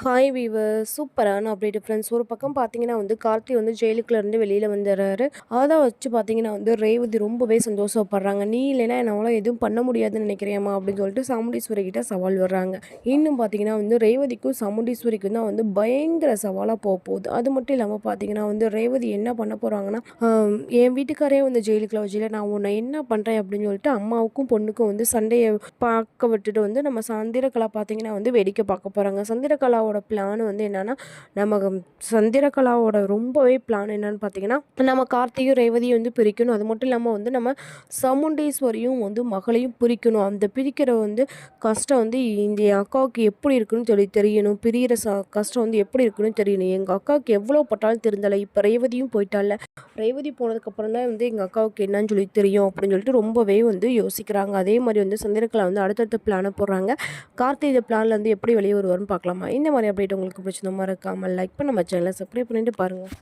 Hi viewer சூப்பரான update friends. ஒரு பக்கம் பார்த்தீங்கன்னா கார்த்தி ஜெயிலுக்குள்ளேருந்து வெளியில் வந்துடுறாரு. அதை வச்சு பார்த்தீங்கன்னா ரேவதி ரொம்பவே சந்தோஷப்படுறாங்க. நீ இல்லைன்னா என்னால் எதுவும் பண்ண முடியாதுன்னு நினைக்கிறியாம்மா அப்படின்னு சொல்லிட்டு சாமுண்டீஸ்வரி கிட்ட சவால் வர்றாங்க. இன்னும் பார்த்தீங்கன்னா ரேவதிக்கும் சாமுண்டீஸ்வரிக்கும் தான் பயங்கர சவாலாக போக போகுது. அது மட்டும் இல்லாமல் பார்த்தீங்கன்னா ரேவதி என்ன பண்ண போகிறாங்கன்னா, என் வீட்டுக்காரே ஜெயிலுக்குள்ள வச்சுல நான் உன்னை என்ன பண்ணுறேன் அப்படின்னு சொல்லிட்டு அம்மாவுக்கும் பொண்ணுக்கும் சண்டையை பார்க்க விட்டுட்டு நம்ம சந்திரகலா பார்த்தீங்கன்னா வேடிக்கை பார்க்க போகிறாங்க. சந்திரகலாவோட பிளான் என்னன்னா, நம்ம சந்திரகலாவோட ரொம்பவே பிளான் என்னன்னு பார்த்தீங்கன்னா, நம்ம கார்த்தியும் ரேவதியும் பிரிக்கணும். அது மட்டும் இல்லாமல் நம்ம சாமுண்டீஸ்வரியும் மகளையும் பிரிக்கணும். அந்த பிரிக்கிற கஷ்டம் இந்த அக்காவுக்கு எப்படி இருக்குன்னு சொல்லி தெரியணும். பிரிகிற கஷ்டம் எப்படி இருக்குன்னு தெரியணும். எங்கள் அக்காவுக்கு எவ்வளோ பட்டாலும் தெரிந்தலை. இப்போ ரேவதியும் போயிட்டால, ரேவதி போனதுக்கப்புறம் தான் எங்கள் அக்காவுக்கு என்னன்னு சொல்லி தெரியும் அப்படின்னு சொல்லிட்டு ரொம்பவே யோசிக்கிறாங்க. அதே மாதிரி சந்திரகலா அடுத்தடுத்த பிளானை போடுறாங்க. கார்த்தி இந்த பிளான்ல எப்படி வெளியே வருவார்னு பார்க்கலாமா? இந்த மாதிரி அப்டேட் உங்களுக்கு பிடிச்சிருந்தா மறக்காமல் லைக் பண்ண நம்ம சேனலை சப்ஸ்கிரைப் பண்ணிட்டு பாருங்கள்.